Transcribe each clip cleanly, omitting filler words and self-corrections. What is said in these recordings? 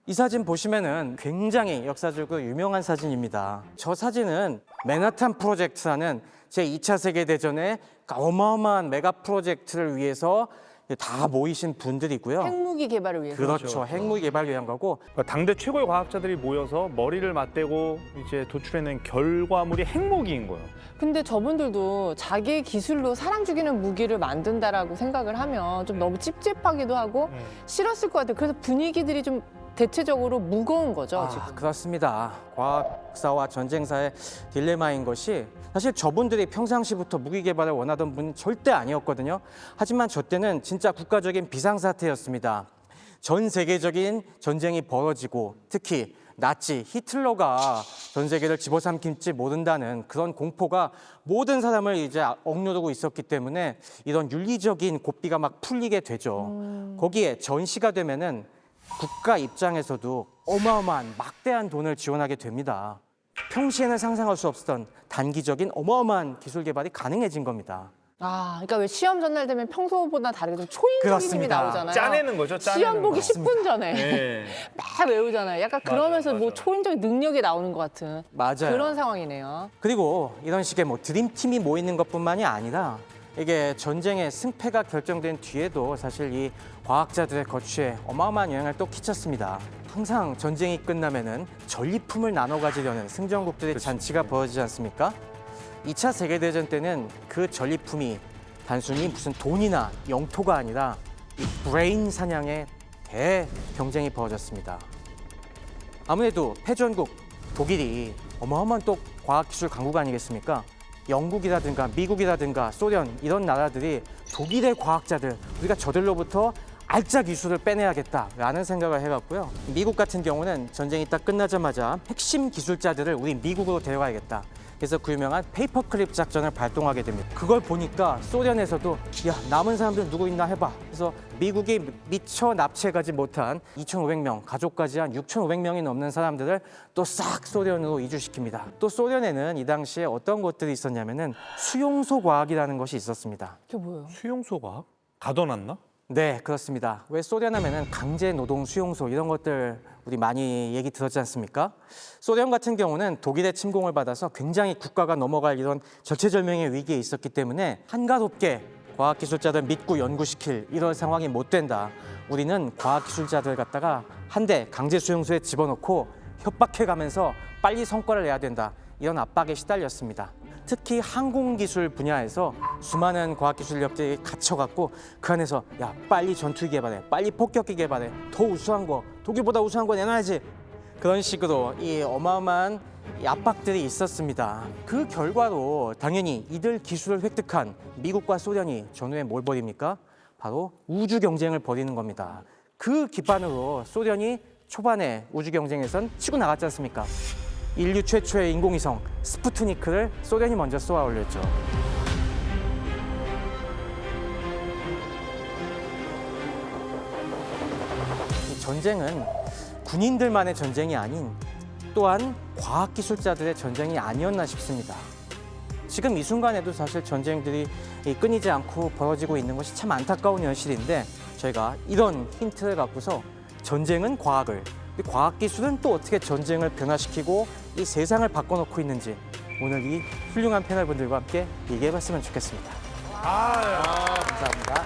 이 사진 보시면은 굉장히 역사적으로 유명한 사진입니다. 저 사진은 맨하탄 프로젝트라는 제2차 세계대전의 어마어마한 메가 프로젝트를 위해서 다 모이신 분들이고요. 핵무기 개발을 위해서. 그렇죠. 핵무기 개발을 위한 거고. 당대 최고의 과학자들이 모여서 머리를 맞대고 이제 도출해낸 결과물이 핵무기인 거예요. 근데 저분들도 자기의 기술로 사람 죽이는 무기를 만든다라고 생각을 하면 좀 너무 찝찝하기도 하고 싫었을 것 같아요. 그래서 분위기들이 좀 대체적으로 무거운 거죠, 지금. 그렇습니다. 과학사와 전쟁사의 딜레마인 것이 사실 저분들이 평상시부터 무기 개발을 원하던 분은 절대 아니었거든요. 하지만 저 때는 진짜 국가적인 비상사태였습니다. 전 세계적인 전쟁이 벌어지고 특히 나치, 히틀러가 전 세계를 집어삼킬지 모른다는 그런 공포가 모든 사람을 이제 억누르고 있었기 때문에 이런 윤리적인 고삐가 막 풀리게 되죠. 거기에 전시가 되면은 국가 입장에서도 어마어마한 막대한 돈을 지원하게 됩니다. 평시에는 상상할 수 없었던 단기적인 어마어마한 기술 개발이 가능해진 겁니다. 그러니까 왜 시험 전날 되면 평소보다 다르게 좀 초인적인 힘이 그렇습니다. 나오잖아요. 짜내는 거죠, 짜내는 시험 보기 거. 10분 전에 네. 막 외우잖아요. 약간 그러면서 뭐 맞아요. 초인적인 능력이 나오는 것 같은 맞아요. 그런 상황이네요. 그리고 이런 식의 뭐 드림팀이 모이는 것뿐만이 아니라 이게 전쟁의 승패가 결정된 뒤에도 사실 이 과학자들의 거취에 어마어마한 영향을 또 끼쳤습니다. 항상 전쟁이 끝나면은 전리품을 나눠 가지려는 승전국들의 잔치가 벌어지지 않습니까? 2차 세계대전 때는 그 전리품이 단순히 무슨 돈이나 영토가 아니라 이 브레인 사냥의 대경쟁이 벌어졌습니다. 아무래도 패전국 독일이 어마어마한 또 과학기술 강국 아니겠습니까? 영국이라든가 미국이라든가 소련 이런 나라들이 독일의 과학자들 우리가 저들로부터 알짜 기술을 빼내야겠다라는 생각을 해봤고요. 미국 같은 경우는 전쟁이 딱 끝나자마자 핵심 기술자들을 우리 미국으로 데려가야겠다. 그래서 그 유명한 페이퍼클립 작전을 발동하게 됩니다. 그걸 보니까 소련에서도 야 남은 사람들 누구 있나 해봐. 그래서 미국이 미처 납치해가지 못한 2,500명, 가족까지 한 6,500명이 넘는 사람들을 또 싹 소련으로 이주시킵니다. 또 소련에는 이 당시에 어떤 것들이 있었냐면은 수용소 과학이라는 것이 있었습니다. 그게 뭐예요? 수용소 과학? 가둬놨나? 네, 그렇습니다. 왜 소련 하면은 강제 노동 수용소 이런 것들 우리 많이 얘기 들었지 않습니까? 소련 같은 경우는 독일의 침공을 받아서 굉장히 국가가 넘어갈 이런 절체절명의 위기에 있었기 때문에 한가롭게 과학기술자들 믿고 연구시킬 이런 상황이 못 된다. 우리는 과학기술자들 갖다가 한 대 강제 수용소에 집어넣고 협박해가면서 빨리 성과를 내야 된다. 이런 압박에 시달렸습니다. 특히 항공기술 분야에서 수많은 과학기술력들이 갇혀갖고 그 안에서 야 빨리 전투기 개발해, 빨리 폭격기 개발해, 더 우수한 거, 독일보다 우수한 거 내놔야지. 그런 식으로 이 어마어마한 이 압박들이 있었습니다. 그 결과로 당연히 이들 기술을 획득한 미국과 소련이 전후에 뭘 벌입니까? 바로 우주 경쟁을 벌이는 겁니다. 그 기반으로 소련이 초반에 우주 경쟁에선 치고 나갔지 않습니까? 인류 최초의 인공위성 스푸트니크를 소련이 먼저 쏘아 올렸죠. 이 전쟁은 군인들만의 전쟁이 아닌 또한 과학기술자들의 전쟁이 아니었나 싶습니다. 지금 이 순간에도 사실 전쟁들이 끊이지 않고 벌어지고 있는 것이 참 안타까운 현실인데 저희가 이런 힌트를 갖고서 전쟁은 과학을, 과학기술은 또 어떻게 전쟁을 변화시키고 이 세상을 바꿔놓고 있는지 오늘 이 훌륭한 패널분들과 함께 얘기해봤으면 좋겠습니다. 감사합니다.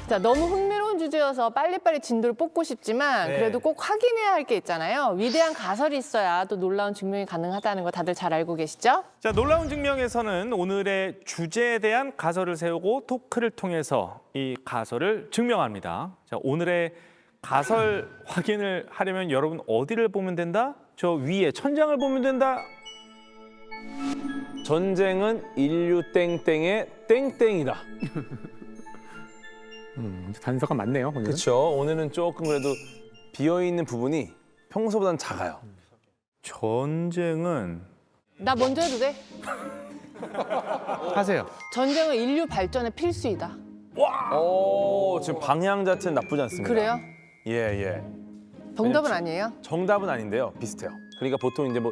자, 너무 흥미로운 주제여서 빨리빨리 진도를 뽑고 싶지만 네. 그래도 꼭 확인해야 할 게 있잖아요. 위대한 가설이 있어야 또 놀라운 증명이 가능하다는 거 다들 잘 알고 계시죠? 자, 놀라운 증명에서는 오늘의 주제에 대한 가설을 세우고 토크를 통해서 이 가설을 증명합니다. 자, 오늘의 가설 확인을 하려면 여러분 어디를 보면 된다? 저 위에 천장을 보면 된다. 전쟁은 인류 땡땡의 땡땡이다. 단서가 많네요. 오늘은. 그렇죠. 오늘은 조금 그래도 비어있는 부분이 평소보다는 작아요. 전쟁은 나 먼저 해도 돼? 하세요. 전쟁은 인류 발전의 필수이다. 오, 지금 방향 자체는 나쁘지 않습니다. 그래요? 예, 예. 정답은 아니에요? 정답은 아닌데요. 비슷해요. 그러니까 보통 이제 뭐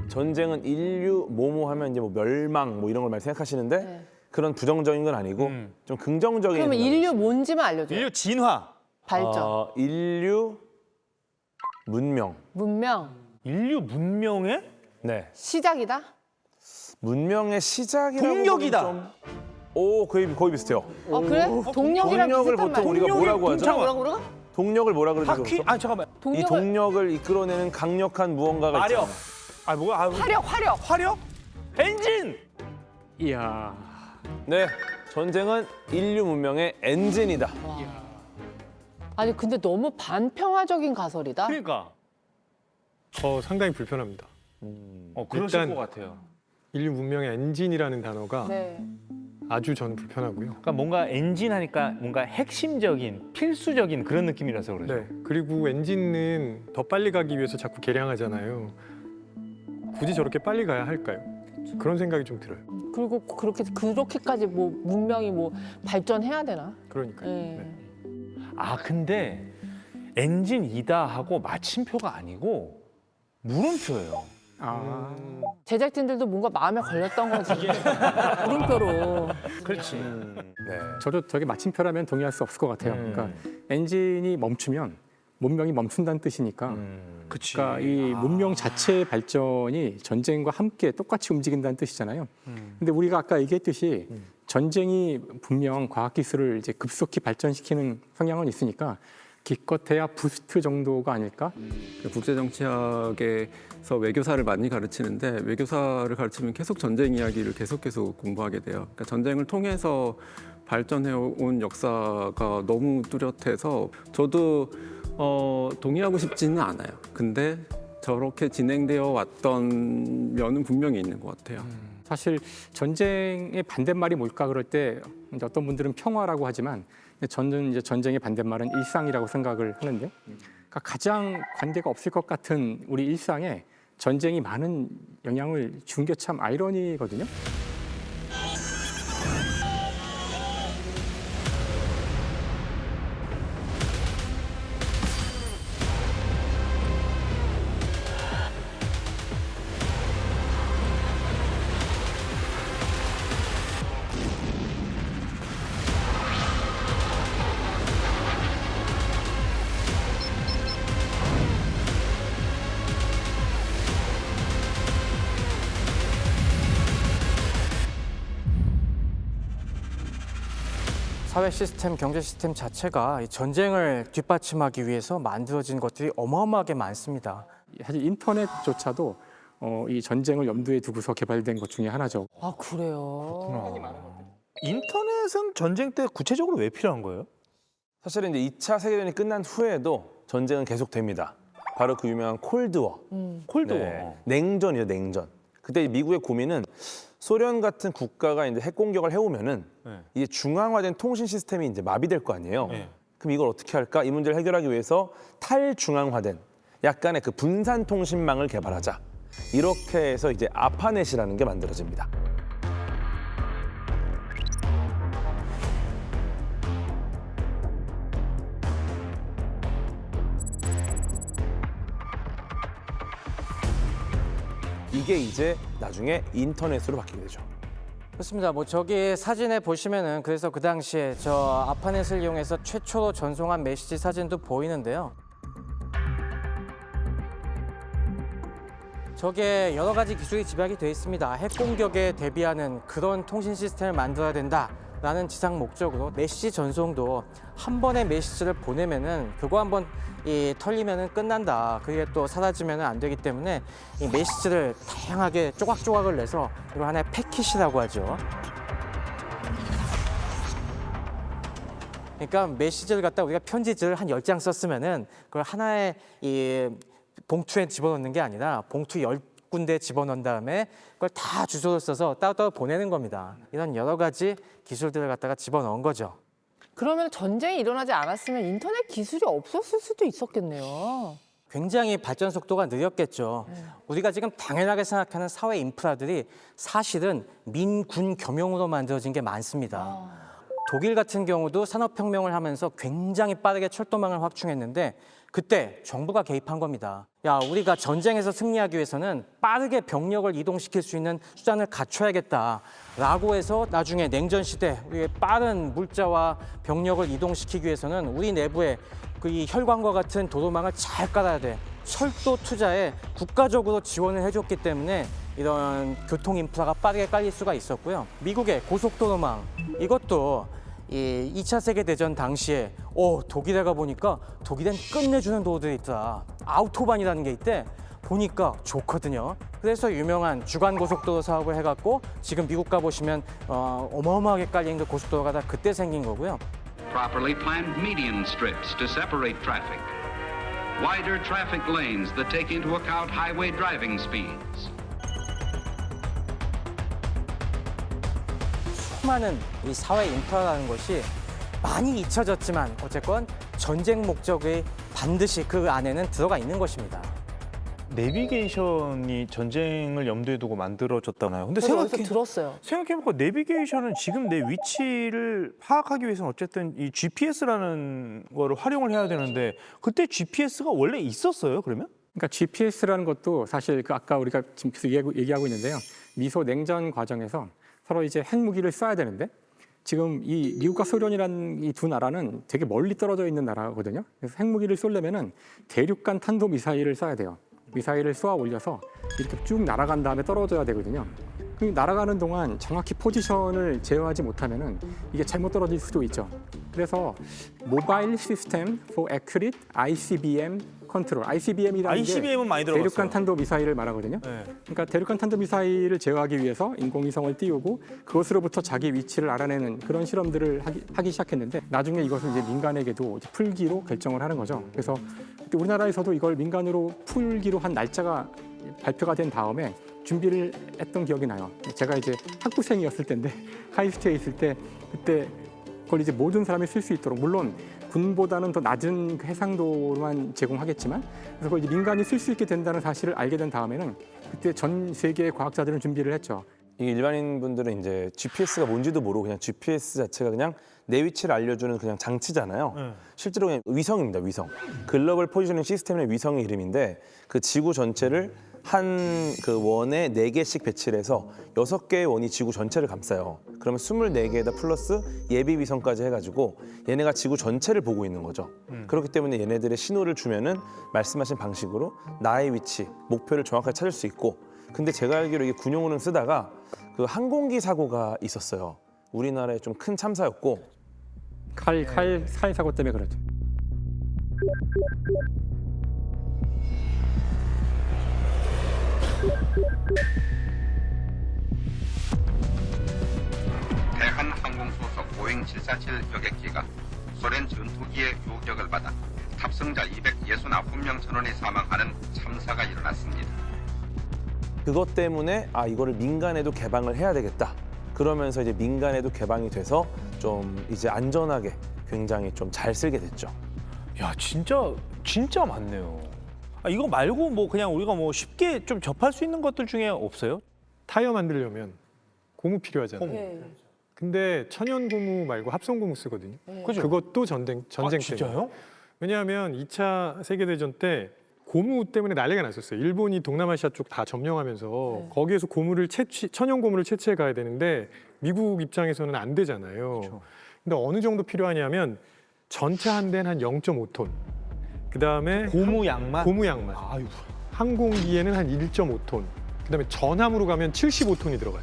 전쟁은 인류 뭐뭐 하면 이제 뭐 멸망 뭐 이런 걸 많이 생각하시는데 네. 그런 부정적인 건 아니고 좀 긍정적인. 그러면 생각이 인류 뭔지만 알려줘요. 인류 진화. 발전, 인류 문명. 문명, 인류 문명의 네. 시작이다? 문명의 시작이라고 동력이다. 보면 좀... 오, 거의 비슷해요. 그래? 동력이랑 동력을 비슷한 보통 말. 우리가 뭐라고 하죠? 뭐라고? 동력을 뭐라 그러죠? 바퀴? 아 잠깐만. 이 동력을 동력을 이끌어내는 강력한 무언가가 마력. 있잖아요. 아 뭐야? 아, 화력. 화력? 엔진. 이야. 네, 전쟁은 인류 문명의 엔진이다. 아니 근데 너무 반평화적인 가설이다. 그러니까. 상당히 불편합니다. 그러실 일단- 것 같아요. 인류 문명의 엔진이라는 단어가 네. 아주 저는 불편하고요. 그러니까 뭔가 엔진 하니까 뭔가 핵심적인 필수적인 그런 느낌이라서 그러죠. 네. 그리고 엔진은 더 빨리 가기 위해서 자꾸 개량하잖아요. 굳이 저렇게 빨리 가야 할까요? 그런 생각이 좀 들어요. 그리고 그렇게까지 뭐 문명이 뭐 발전해야 되나? 그러니까요. 네. 네. 아 근데 엔진이다 하고 마침표가 아니고 물음표예요. 아. 제작진들도 뭔가 마음에 걸렸던 거지. 물음표로. 그렇지. 네. 저도 저게 마침표라면 동의할 수 없을 것 같아요. 그러니까 엔진이 멈추면 문명이 멈춘다는 뜻이니까. 그치. 그러니까 이 문명 자체의 발전이 전쟁과 함께 똑같이 움직인다는 뜻이잖아요. 근데 우리가 아까 얘기했듯이 전쟁이 분명 과학기술을 이제 급속히 발전시키는 성향은 있으니까 기껏해야 부스트 정도가 아닐까? 국제정치학에서 외교사를 많이 가르치는데 외교사를 가르치면 계속 전쟁 이야기를 계속 공부하게 돼요. 그러니까 전쟁을 통해서 발전해온 역사가 너무 뚜렷해서 저도 동의하고 싶지는 않아요. 근데 저렇게 진행되어 왔던 면은 분명히 있는 것 같아요. 사실 전쟁의 반대말이 뭘까 그럴 때 이제 어떤 분들은 평화라고 하지만 저는 이제 전쟁의 반대말은 일상이라고 생각을 하는데요. 그러니까 가장 관계가 없을 것 같은 우리 일상에 전쟁이 많은 영향을 준 게 참 아이러니거든요. 사회 시스템, 경제 시스템 자체가 이 전쟁을 뒷받침하기 위해서 만들어진 것들이 어마어마하게 많습니다. 사실 인터넷조차도 이 전쟁을 염두에 두고서 개발된 것 중에 하나죠. 아 그래요. 인터넷은 전쟁 때 구체적으로 왜 필요한 거예요? 사실은 이제 2차 세계대전이 끝난 후에도 전쟁은 계속됩니다. 바로 그 유명한 콜드워. 콜드워. 네. 냉전이요, 냉전. 그때 미국의 고민은 소련 같은 국가가 이제 핵 공격을 해오면은 네. 이게 중앙화된 통신 시스템이 이제 마비될 거 아니에요. 네. 그럼 이걸 어떻게 할까? 이 문제를 해결하기 위해서 탈중앙화된 약간의 그 분산 통신망을 개발하자. 이렇게 해서 이제 아파넷이라는 게 만들어집니다. 이게 이제 나중에 인터넷으로 바뀌게 되죠. 그렇습니다. 뭐 저기 사진에 보시면은 그래서 그 당시에 저 아파넷을 이용해서 최초로 전송한 메시지 사진도 보이는데요. 저게 여러 가지 기술이 집약이 되어 있습니다. 핵 공격에 대비하는 그런 통신 시스템을 만들어야 된다라는 지상 목적으로 메시지 전송도 한 번의 메시지를 보내면은 그거 한번 털리면은 끝난다. 그게 또 사라지면은 안 되기 때문에 이 메시지를 다양하게 조각조각을 내서 이걸 하나의 패킷이라고 하죠. 그러니까 메시지를 갖다 우리가 편지지를 한 10장 썼으면은 그걸 하나의 이 봉투에 집어넣는 게 아니라 봉투 10군데 집어넣은 다음에 그걸 다 주소를 써서 따로따로 보내는 겁니다. 이런 여러 가지 기술들을 갖다가 집어넣은 거죠. 그러면 전쟁이 일어나지 않았으면 인터넷 기술이 없었을 수도 있었겠네요. 굉장히 발전 속도가 느렸겠죠. 우리가 지금 당연하게 생각하는 사회 인프라들이 사실은 민군 겸용으로 만들어진 게 많습니다. 독일 같은 경우도 산업혁명을 하면서 굉장히 빠르게 철도망을 확충했는데 그때 정부가 개입한 겁니다. 야, 우리가 전쟁에서 승리하기 위해서는 빠르게 병력을 이동시킬 수 있는 수단을 갖춰야겠다라고 해서 나중에 냉전 시대 우리의 빠른 물자와 병력을 이동시키기 위해서는 우리 내부에 이 혈관과 같은 도로망을 잘 깔아야 돼. 철도 투자에 국가적으로 지원을 해줬기 때문에 이런 교통 인프라가 빠르게 깔릴 수가 있었고요. 미국의 고속도로망 이것도 이 2차 세계대전 당시에 독일에 가보니까 독일엔 끝내주는 도로들이 있더라. 아우토반이라는 게 있대. 보니까 좋거든요. 그래서 유명한 주간고속도로 사업을 해갖고 지금 미국 가보시면 어마어마하게 깔린 그 고속도로가 다 그때 생긴 거고요. Properly planned median strips to separate traffic. Wider traffic lanes that take into account highway driving speeds. 수많은 이 사회 인프라라는 것이 많이 잊혀졌지만 어쨌건 전쟁 목적이 반드시 그 안에는 들어가 있는 것입니다. 내비게이션이 전쟁을 염두에 두고 만들어졌잖아요. 근데 저도 어디서 들었어요. 생각해보니까 내비게이션은 지금 내 위치를 파악하기 위해서는 어쨌든 이 GPS라는 거를 활용을 해야 되는데 그때 GPS가 원래 있었어요, 그러면? 그러니까 GPS라는 것도 사실 그 아까 우리가 지금 계속 얘기하고 있는데요. 미소 냉전 과정에서 서로 이제 핵무기를 쏴야 되는데 지금 이 미국과 소련이라는 이 두 나라는 되게 멀리 떨어져 있는 나라거든요. 그래서 핵무기를 쏘려면은 대륙간 탄도 미사일을 쏴야 돼요. 미사일을 쏘아 올려서 이렇게 쭉 날아간 다음에 떨어져야 되거든요. 그 날아가는 동안 정확히 포지션을 제어하지 못하면은 이게 잘못 떨어질 수도 있죠. 그래서 모바일 시스템 for accurate ICBM 컨트롤, ICBM이라는 ICBM은 많이 게 들어봤어요. 대륙간 탄도 미사일을 말하거든요. 네. 그러니까 대륙간 탄도 미사일을 제어하기 위해서 인공위성을 띄우고 그것으로부터 자기 위치를 알아내는 그런 실험들을 하기 시작했는데 나중에 이것을 이제 민간에게도 이제 풀기로 결정을 하는 거죠. 그래서 그때 우리나라에서도 이걸 민간으로 풀기로 한 날짜가 발표가 된 다음에 준비를 했던 기억이 나요. 제가 이제 학부생이었을 때인데 하이스트에 있을 때 그때 그걸 이제 모든 사람이 쓸 수 있도록 물론 군보다는 더 낮은 그 해상도로만 제공하겠지만 그래서 그걸 이제 민간이 쓸 수 있게 된다는 사실을 알게 된 다음에는 그때 전 세계의 과학자들은 준비를 했죠. 이 일반인 분들은 이제 GPS가 뭔지도 모르고 그냥 GPS 자체가 그냥 내 위치를 알려주는 그냥 장치잖아요. 실제로 그냥 위성입니다, 위성. 글로벌 포지셔닝 시스템의 위성의 이름인데 그 지구 전체를 한 그 원에 4개씩 배치를 해서 6개의 원이 지구 전체를 감싸요. 그러면 24개에다 플러스 예비 위성까지 해가지고 얘네가 지구 전체를 보고 있는 거죠. 그렇기 때문에 얘네들의 신호를 주면은 말씀하신 방식으로 나의 위치, 목표를 정확하게 찾을 수 있고 근데 제가 알기로 이게 군용으로는 쓰다가 그 항공기 사고가 있었어요. 우리나라에 좀 큰 참사였고 칼 사고 때문에 그렇죠. 대한항공 소속 보잉 747 여객기가 소련 전투기의 요격을 받아 탑승자 269명 전원이 사망하는 참사가 일어났습니다. 그것 때문에 이거를 민간에도 개방을 해야 되겠다. 그러면서 이제 민간에도 개방이 돼서 좀 이제 안전하게 굉장히 좀 잘 쓰게 됐죠. 야, 진짜 많네요. 이거 말고 뭐 그냥 우리가 뭐 쉽게 좀 접할 수 있는 것들 중에 없어요? 타이어 만들려면 고무 필요하잖아요. 네. 근데 천연 고무 말고 합성 고무 쓰거든요. 그죠? 그것도 전쟁 때문에. 진짜요? 왜냐하면 2차 세계대전 때 고무 때문에 난리가 났었어요. 일본이 동남아시아 쪽 다 점령하면서 거기에서 천연 고무를 채취해 가야 되는데 미국 입장에서는 안 되잖아요. 그렇죠. 근데 어느 정도 필요하냐면 전체 한 대는 한 0.5톤. 그다음에 고무 양만? 고무 양만. 아유. 항공기에는 한 1.5톤. 그다음에 전함으로 가면 75톤이 들어가요.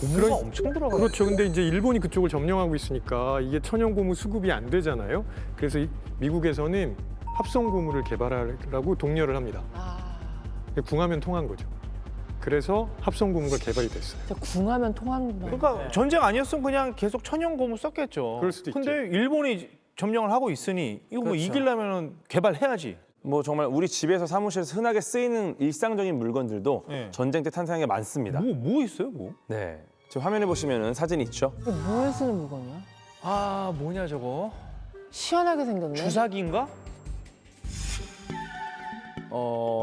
고무가 엄청 들어가요. 그렇죠. 근데 이제 일본이 그쪽을 점령하고 있으니까 이게 천연 고무 수급이 안 되잖아요. 그래서 미국에서는 합성 고무를 개발하라고 독려를 합니다. 궁하면 통한 거죠. 그래서 합성 고무가 개발이 됐어요. 진짜 궁하면 통하는구나. 그러니까 전쟁 아니었으면 그냥 계속 천연 고무 썼겠죠. 그럴 수도 있죠. 근데 일본이 점령을 하고 있으니 이거 뭐 그렇죠. 이기려면 개발해야지. 뭐 정말 우리 집에서 사무실에서 흔하게 쓰이는 일상적인 물건들도 네. 전쟁 때 탄생한 게 많습니다. 뭐 있어요, 뭐? 네. 지금 화면에 보시면은 사진이 있죠. 이거 뭐에 쓰는 물건이야? 뭐냐 저거? 시원하게 생겼네. 주사기인가?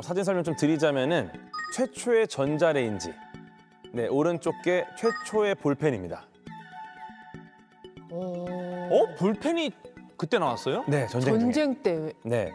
사진 설명 좀 드리자면은 최초의 전자레인지. 네, 오른쪽 게 최초의 볼펜입니다. 볼펜이 그때 나왔어요? 네, 전쟁 중에. 전쟁 때. 네.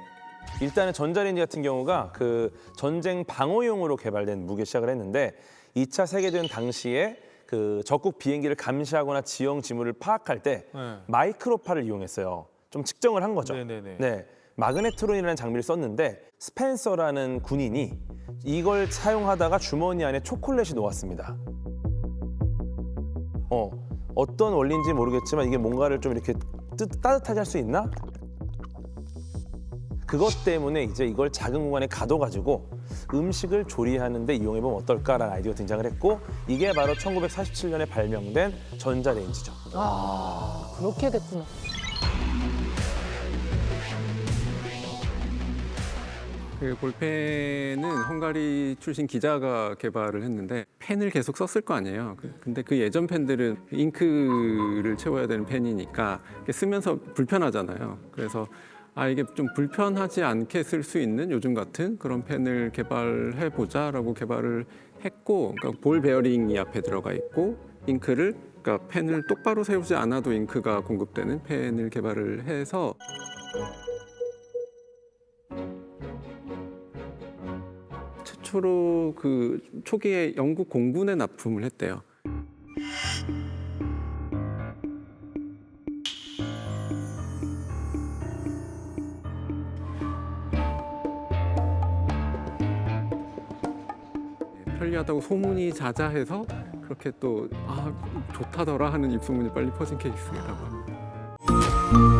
일단은 전자레인지 같은 경우가 그 전쟁 방어용으로 개발된 무기에 시작을 했는데 2차 세계대전 당시에 그 적국 비행기를 감시하거나 지형 지물을 파악할 때 네. 마이크로파를 이용했어요. 좀 측정을 한 거죠. 네네네. 네. 마그네트론이라는 장비를 썼는데 스펜서라는 군인이 이걸 사용하다가 주머니 안에 초콜릿이 녹았습니다. 어떤 원리인지 모르겠지만 이게 뭔가를 좀 이렇게 따뜻하게 할 수 있나? 그것 때문에 이제 이걸 작은 공간에 가둬가지고 음식을 조리하는 데 이용해보면 어떨까라는 아이디어가 등장을 했고 이게 바로 1947년에 발명된 전자레인지죠. 아, 그렇게 됐구나. 그 볼펜은 헝가리 출신 기자가 개발을 했는데 펜을 계속 썼을 거 아니에요. 근데 그 예전 펜들은 잉크를 채워야 되는 펜이니까 쓰면서 불편하잖아요. 그래서 이게 좀 불편하지 않게 쓸 수 있는 요즘 같은 그런 펜을 개발해 보자라고 개발을 했고, 그러니까 볼 베어링이 앞에 들어가 있고 잉크를 그러니까 펜을 똑바로 세우지 않아도 잉크가 공급되는 펜을 개발을 해서 최초로 그 초기에 영국 공군에 납품을 했대요. 편리하다고 소문이 자자해서 그렇게 또 좋다더라 하는 입소문이 빨리 퍼진 케이스라고 합니다.